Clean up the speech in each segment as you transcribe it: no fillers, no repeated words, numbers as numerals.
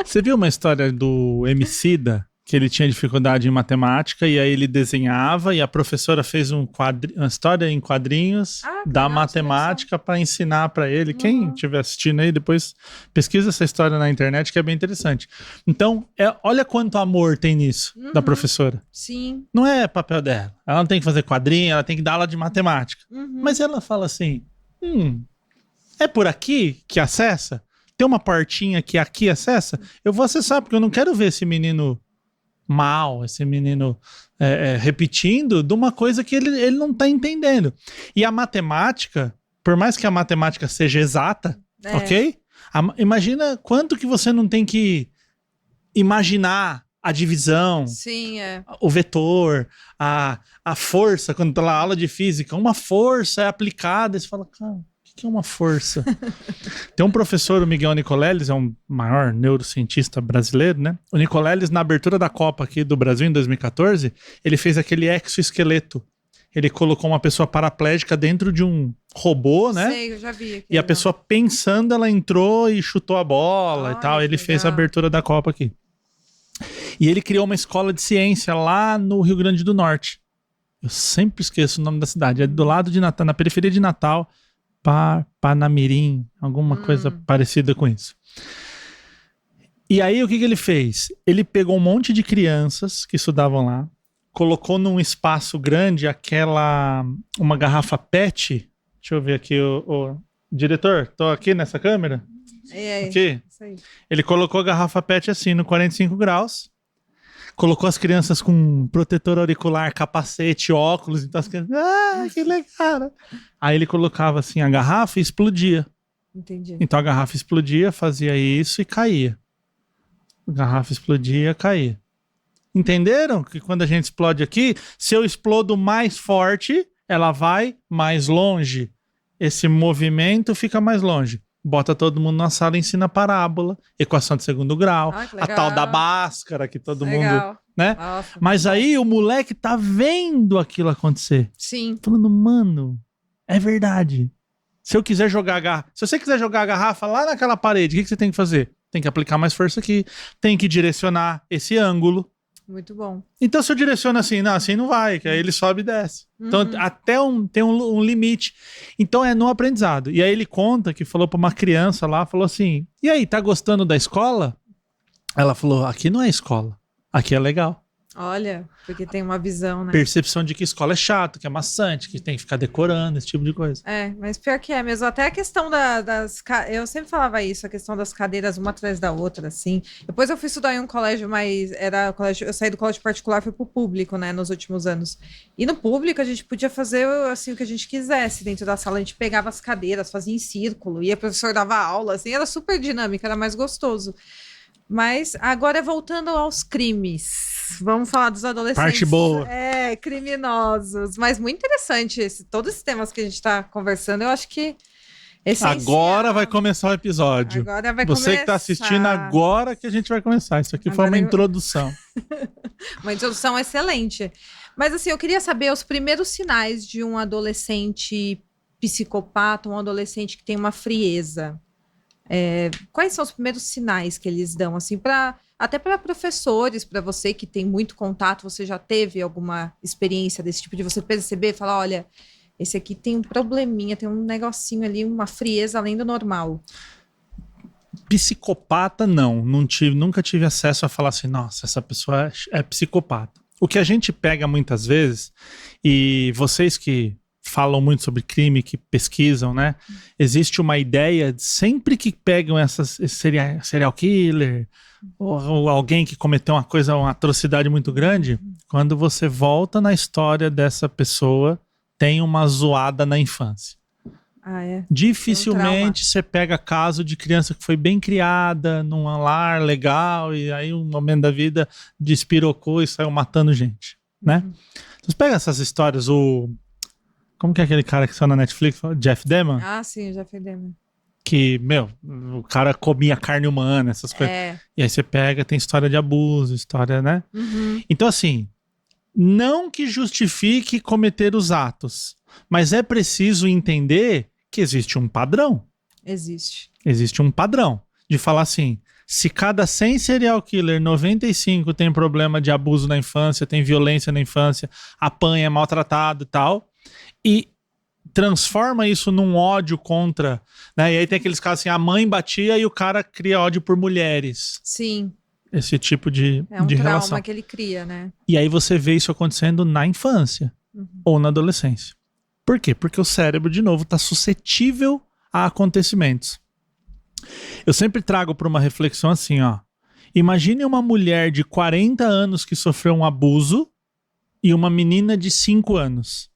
Você viu uma história do Emicida, que ele tinha dificuldade em matemática e aí ele desenhava e a professora fez uma história em quadrinhos da legal, matemática para ensinar para ele. Quem Uhum. estiver assistindo aí, depois pesquisa essa história na internet que é bem interessante. Então, olha quanto amor tem nisso da professora. Sim. Não é papel dela. Ela não tem que fazer quadrinho, ela tem que dar aula de matemática. Mas ela fala assim, é por aqui que acessa? Tem uma portinha que aqui acessa? Eu vou acessar, porque eu não quero ver esse menino mal, esse menino repetindo de uma coisa que ele não tá entendendo. E a matemática, por mais que a matemática seja exata, ok? Imagina quanto que você não tem que imaginar a divisão, Sim, o vetor, a força, quando tá lá aula de física, uma força é aplicada, e você fala, cara, o que é uma força? Tem um professor, o Miguel Nicoleles, é um maior neurocientista brasileiro, né? O Nicoleles, na abertura da Copa aqui do Brasil, em 2014, ele fez aquele exoesqueleto. Ele colocou uma pessoa paraplégica dentro de um robô, né? Sei, eu já vi. E a pessoa pensando, ela entrou e chutou a bola e tal. Ele fez a abertura da Copa aqui. E ele criou uma escola de ciência lá no Rio Grande do Norte. Eu sempre esqueço o nome da cidade. É do lado de Natal, na periferia de Natal. Panamirim, alguma coisa parecida com isso. E aí o que ele fez? Ele pegou um monte de crianças que estudavam lá, colocou num espaço grande uma garrafa PET. Deixa eu ver aqui, o diretor, tô aqui nessa câmera? Aqui. Isso aí. Ele colocou a garrafa PET assim no 45 graus, colocou as crianças com protetor auricular, capacete, óculos, então as crianças, que legal. Aí ele colocava assim a garrafa e explodia. Entendi. Então a garrafa explodia, fazia isso e caía. A garrafa explodia, caía. Entenderam que quando a gente explode aqui, se eu explodo mais forte, ela vai mais longe. Esse movimento fica mais longe. Bota todo mundo na sala e ensina parábola, equação de segundo grau, a tal da Bhaskara que todo mundo, né? Nossa, mas aí o moleque tá vendo aquilo acontecer. Sim. Falando, mano, é verdade. Se você quiser jogar a garrafa lá naquela parede, o que você tem que fazer? Tem que aplicar mais força aqui, tem que direcionar esse ângulo. Muito bom. Então se eu direciono assim, assim não vai, que aí ele sobe e desce. Então até tem um limite. Então é no aprendizado. E aí ele conta que falou pra uma criança lá, falou assim, e aí, tá gostando da escola? Ela falou, aqui não é escola, aqui é legal. Olha, porque tem uma visão, né? Percepção de que escola é chato, que é maçante, que tem que ficar decorando, esse tipo de coisa. Mas pior que é mesmo. Até a questão eu sempre falava isso, a questão das cadeiras uma atrás da outra, assim. Depois eu fui estudar em um colégio, mas eu saí do colégio particular, fui pro público, né, nos últimos anos. E no público a gente podia fazer, assim, o que a gente quisesse dentro da sala. A gente pegava as cadeiras, fazia em círculo, e o professor dava aula, assim, era super dinâmica, era mais gostoso. Mas agora voltando aos crimes. Vamos falar dos adolescentes. Parte boa. Criminosos. Mas muito interessante todos esses temas que a gente está conversando. Eu acho que agora vai começar o episódio. Agora vai Você que está assistindo, agora que a gente vai começar. Isso aqui foi uma introdução. Uma introdução excelente. Mas assim, eu queria saber os primeiros sinais de um adolescente psicopata, um adolescente que tem uma frieza. Quais são os primeiros sinais que eles dão, assim, até para professores, para você que tem muito contato, você já teve alguma experiência desse tipo de você perceber, falar, olha, esse aqui tem um probleminha, tem um negocinho ali, uma frieza além do normal. Psicopata, nunca tive acesso a falar assim, nossa, essa pessoa é psicopata. O que a gente pega muitas vezes, e vocês que falam muito sobre crime, que pesquisam, né? Existe uma ideia, sempre que pegam esse serial killer, ou alguém que cometeu uma atrocidade muito grande, quando você volta na história dessa pessoa, tem uma zoada na infância. Dificilmente você pega caso de criança que foi bem criada, num lar legal, e aí um momento da vida despirocou e saiu matando gente, né? Você pega essas histórias, como que é aquele cara que saiu na Netflix? Jeff Dahmer? Ah, sim, Jeff Dahmer. Que, o cara comia carne humana, essas coisas. E aí você pega, tem história de abuso, história, né? Então, assim, não que justifique cometer os atos, mas é preciso entender que existe um padrão. Existe. Existe um padrão de falar assim, Se cada 100 serial killer, 95 tem problema de abuso na infância, tem violência na infância, apanha, é maltratado e tal, e transforma isso num ódio contra, né? E aí tem aqueles casos assim, a mãe batia e o cara cria ódio por mulheres. Sim. Esse tipo de É um relação. trauma que ele cria, né? E aí você vê isso acontecendo na infância ou na adolescência. Por quê? Porque o cérebro, de novo, está suscetível a acontecimentos. Eu sempre trago para uma reflexão assim, ó. Imagine uma mulher de 40 anos que sofreu um abuso e uma menina de 5 anos.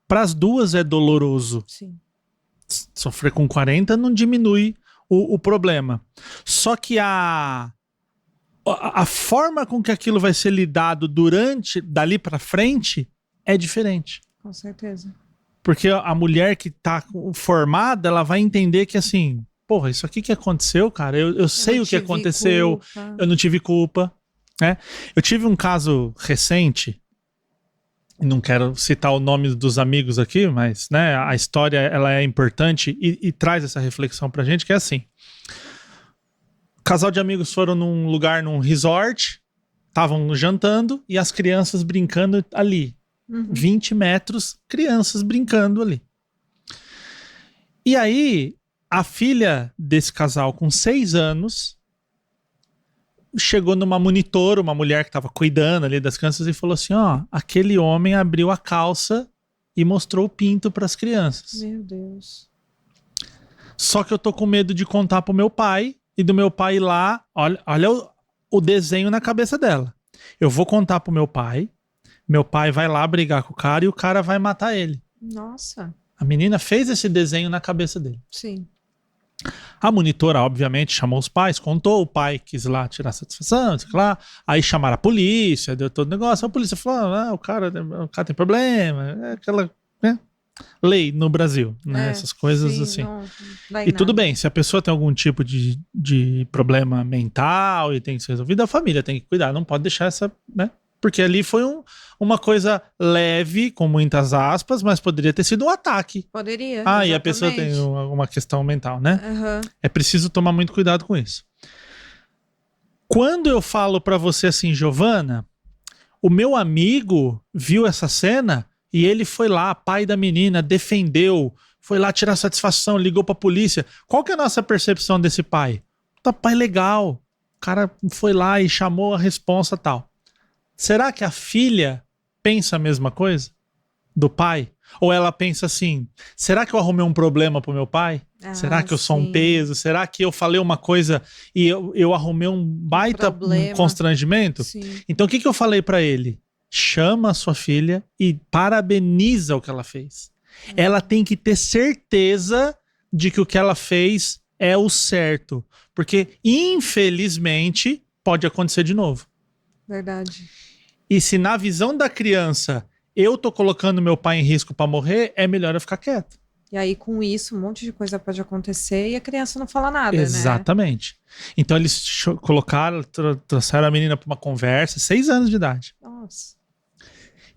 Para as duas é doloroso. Sim. Sofrer com 40 não diminui o problema. Só que a forma com que aquilo vai ser lidado dali para frente é diferente. Com certeza. Porque a mulher que tá formada, ela vai entender que assim, porra, isso aqui que aconteceu, cara, eu sei o que aconteceu, eu não tive culpa, né? Eu tive um caso recente, não quero citar o nome dos amigos aqui, mas, né, a história, ela é importante e traz essa reflexão pra gente, que é assim, casal de amigos foram num lugar, num resort, estavam jantando e as crianças brincando ali. 20 metros, crianças brincando ali. E aí, a filha desse casal com 6 anos chegou numa monitora, uma mulher que estava cuidando ali das crianças e falou assim, ó, aquele homem abriu a calça e mostrou o pinto para as crianças. Meu Deus. Só que eu tô com medo de contar pro meu pai e do meu pai ir lá, olha o desenho na cabeça dela. Eu vou contar pro meu pai vai lá brigar com o cara e o cara vai matar ele. Nossa. A menina fez esse desenho na cabeça dele. Sim. A monitora, obviamente, chamou os pais, contou, o pai quis lá tirar satisfação, sei lá. Aí chamaram a polícia, deu todo o negócio. A polícia falou, o cara tem problema. É aquela, né, lei no Brasil, né? Essas coisas sim, assim. Não e tudo bem, se a pessoa tem algum tipo de problema mental e tem que ser resolvido, a família tem que cuidar, não pode deixar essa, né? Porque ali foi uma coisa leve, com muitas aspas, mas poderia ter sido um ataque. Poderia. Exatamente. E a exatamente. pessoa tem uma questão mental, né? Uhum. É preciso tomar muito cuidado com isso. Quando eu falo pra você assim, Giovana, o meu amigo viu essa cena e ele foi lá, pai da menina, defendeu, foi lá tirar satisfação, ligou pra polícia. Qual que é a nossa percepção desse pai? Tá, pai legal. O cara foi lá e chamou a responsa tal. Será que a filha pensa a mesma coisa do pai? Ou ela pensa assim, será que eu arrumei um problema pro meu pai? Será que eu sou um peso? Será que eu falei uma coisa e eu arrumei um baita constrangimento? Sim. Então o que eu falei pra ele? Chama a sua filha e parabeniza o que ela fez. Ela tem que ter certeza de que o que ela fez é o certo. Porque, infelizmente, pode acontecer de novo. Verdade. E se na visão da criança eu tô colocando meu pai em risco pra morrer, é melhor eu ficar quieto. E aí, com isso, um monte de coisa pode acontecer e a criança não fala nada, Exatamente. Né? Então eles colocaram, trouxeram a menina pra uma conversa, 6 anos de idade. Nossa.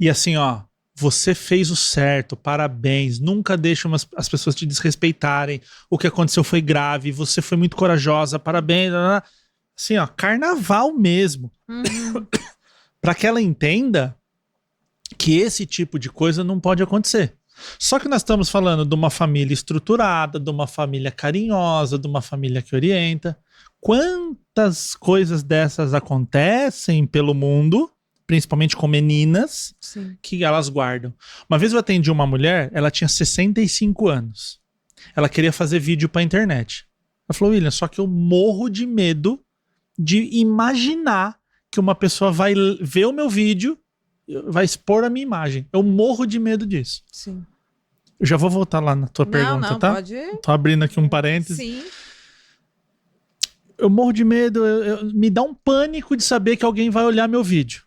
E assim, ó, você fez o certo, parabéns, nunca deixe as pessoas te desrespeitarem, o que aconteceu foi grave, você foi muito corajosa, parabéns, assim, ó, carnaval mesmo. Para que ela entenda que esse tipo de coisa não pode acontecer. Só que nós estamos falando de uma família estruturada, de uma família carinhosa, de uma família que orienta. Quantas coisas dessas acontecem pelo mundo, principalmente com meninas, Sim. que elas guardam. Uma vez eu atendi uma mulher, ela tinha 65 anos. Ela queria fazer vídeo pra internet. Ela falou, William, só que eu morro de medo de imaginar que uma pessoa vai ver o meu vídeo, vai expor a minha imagem. Eu morro de medo disso. Sim. Eu já vou voltar lá na tua pergunta, tá? Pode... Tô abrindo aqui um parênteses. Sim. Eu morro de medo, me dá um pânico de saber que alguém vai olhar meu vídeo.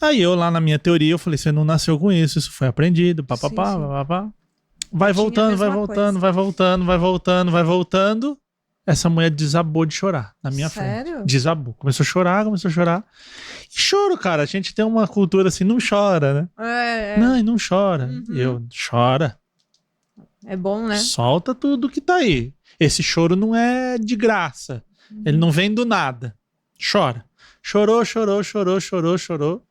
Aí eu lá na minha teoria, eu falei, você não nasceu com isso foi aprendido, papapá, papapá. Vai voltando, vai voltando, vai voltando, vai voltando, vai voltando. Essa mulher desabou de chorar na minha frente. Desabou. Começou a chorar. E choro, cara. A gente tem uma cultura assim, não chora, né? Não, e não chora. Eu, chora. É bom, né? Solta tudo que tá aí. Esse choro não é de graça. Ele não vem do nada. Chora. Chorou, chorou, chorou, chorou, chorou.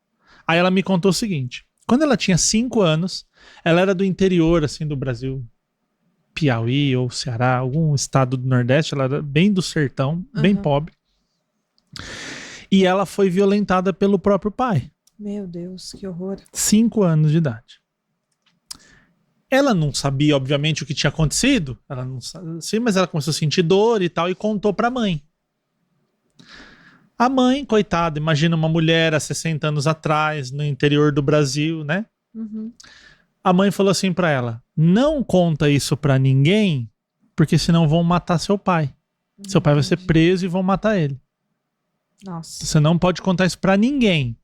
Aí ela me contou o seguinte. Quando ela tinha 5 anos, ela era do interior, assim, do Brasil. Piauí ou Ceará, algum estado do Nordeste. Ela era bem do sertão, bem pobre. E ela foi violentada pelo próprio pai. Meu Deus, que horror. 5 anos de idade. Ela não sabia, obviamente, o que tinha acontecido. Ela não sabia, mas ela começou a sentir dor e tal, e contou pra mãe. A mãe, coitada, imagina uma mulher há 60 anos atrás, no interior do Brasil, né? A mãe falou assim pra ela: não conta isso pra ninguém, porque senão vão matar seu pai. Seu pai vai ser preso e vão matar ele. Nossa. Você não pode contar isso pra ninguém.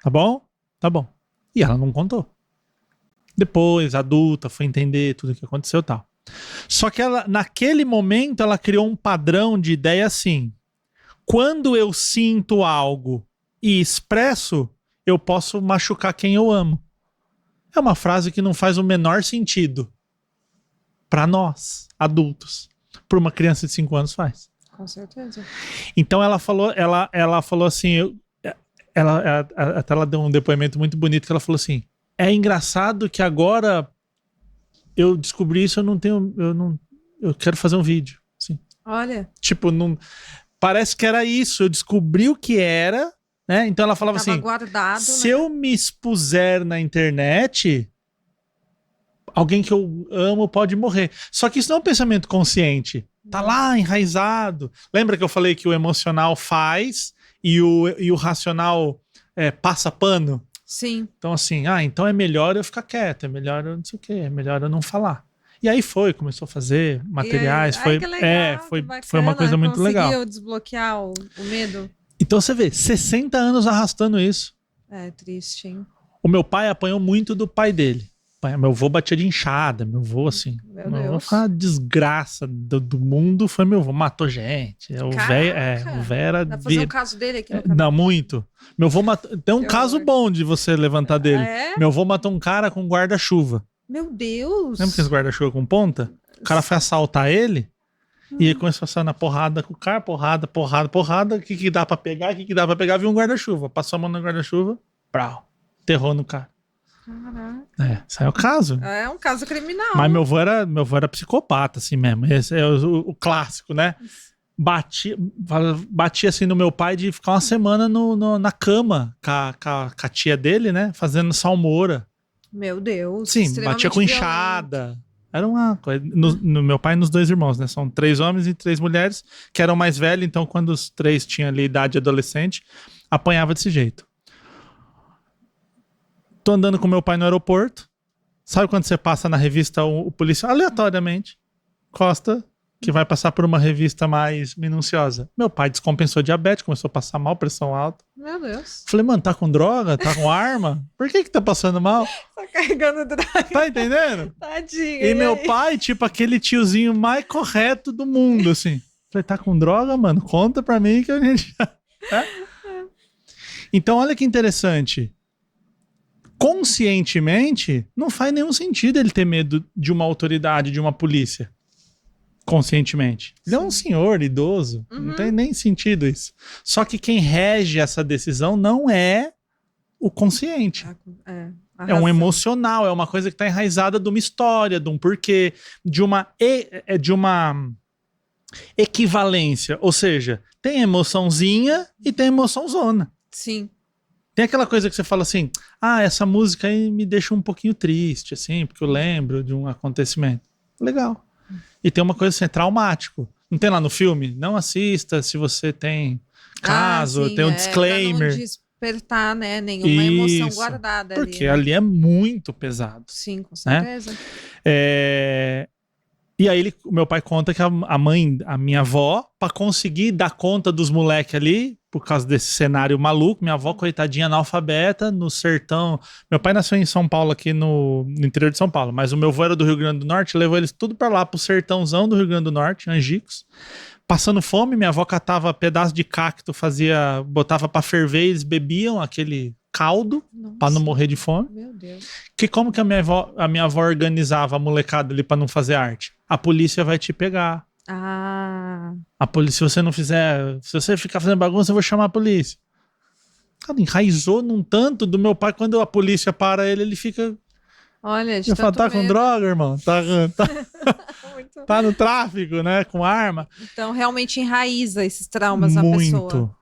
Tá bom? Tá bom. E ela não contou. Depois, adulta, foi entender tudo o que aconteceu e tal. Só que ela, naquele momento, ela criou um padrão de ideia assim: quando eu sinto algo e expresso, eu posso machucar quem eu amo. É uma frase que não faz o menor sentido para nós, adultos. Para uma criança de 5 anos faz. Com certeza. Então ela falou assim, até ela deu um depoimento muito bonito, que ela falou assim: é engraçado que agora eu descobri isso, eu quero fazer um vídeo. Assim. Olha. Tipo, não, parece que era isso, eu descobri o que era, né? Então ela falava assim: guardado, se né? eu me expuser na internet, alguém que eu amo pode morrer. Só que isso não é um pensamento consciente. Tá lá enraizado. Lembra que eu falei que o emocional faz e o racional passa pano? Sim. Então assim, então é melhor eu ficar quieto, é melhor eu não sei o quê, é melhor eu não falar. E aí começou a fazer materiais, que legal, foi uma coisa muito legal. Conseguiu desbloquear o medo. Então você vê, 60 anos arrastando isso. É triste, hein? O meu pai apanhou muito do pai dele. Meu avô batia de enxada, meu avô assim. Meu avô Deus. foi uma desgraça do mundo, foi meu avô, matou gente. O velho era... Dá pra fazer um caso dele aqui no canal. Não, muito. Meu avô matou... Tem um Que caso horror. bom de você levantar dele. É? Meu avô matou um cara com guarda-chuva. Meu Deus. Lembra aqueles guarda-chuva com ponta? O cara foi assaltar ele e ele começou a sair na porrada com o cara, porrada. O que dá pra pegar? Viu um guarda-chuva. Passou a mão no guarda-chuva, brau, enterrou no cara. Caraca. Esse é o caso. É um caso criminal. Mas meu avô era psicopata, assim mesmo. Esse é o clássico, né? Batia assim no meu pai de ficar uma semana na cama com a tia dele, né? Fazendo salmoura. Meu Deus. Sim, batia com enxada. Era uma coisa. No meu pai e nos 2 irmãos, né? São 3 homens e 3 mulheres, que eram mais velhos, então quando os 3 tinham ali idade adolescente, apanhava desse jeito. Tô andando com meu pai no aeroporto. Sabe quando você passa na revista o policial aleatoriamente? Costa, que vai passar por uma revista mais minuciosa. Meu pai descompensou diabetes, começou a passar mal, pressão alta. Meu Deus. Falei, mano, tá com droga? Tá com arma? Por que tá passando mal? Tá carregando droga. Tá entendendo? Tadinho. E meu pai, tipo, aquele tiozinho mais correto do mundo, assim. Falei, tá com droga, mano? Conta pra mim que a gente... Então, olha que interessante. Conscientemente, não faz nenhum sentido ele ter medo de uma autoridade, de uma polícia. Conscientemente. Ele é um senhor idoso. Não tem nem sentido isso. Só que quem rege essa decisão não é o consciente. É um emocional, é uma coisa que está enraizada de uma história, de um porquê, de uma equivalência. Ou seja, tem emoçãozinha e tem emoçãozona. Sim. Tem aquela coisa que você fala assim, essa música aí me deixa um pouquinho triste, assim, porque eu lembro de um acontecimento. Legal. E tem uma coisa assim, é traumático. Não tem lá no filme? Não assista se você tem caso, sim, tem um disclaimer. Pra não despertar, né, nenhuma emoção guardada ali. Porque ali é muito pesado. Sim, com certeza. Né? E aí o meu pai conta que a minha avó, pra conseguir dar conta dos moleques ali, por causa desse cenário maluco, minha avó, coitadinha, analfabeta, no sertão. Meu pai nasceu em São Paulo, aqui no interior de São Paulo, mas o meu avô era do Rio Grande do Norte, levou eles tudo pra lá, pro sertãozão do Rio Grande do Norte, Angicos. Passando fome, minha avó catava pedaço de cacto, botava pra ferver, eles bebiam aquele caldo pra não morrer de fome. Meu Deus. Como que a minha avó organizava a molecada ali pra não fazer arte? A polícia vai te pegar. Ah, A polícia, se você não fizer, se você ficar fazendo bagunça, eu vou chamar a polícia. Cara, enraizou num tanto do meu pai, quando a polícia para ele, ele fica... olha, de Eu falo, tanto tá com medo. droga, irmão? Muito. Tá no tráfico, né? Com arma? Então, realmente enraiza esses traumas na pessoa. Muito.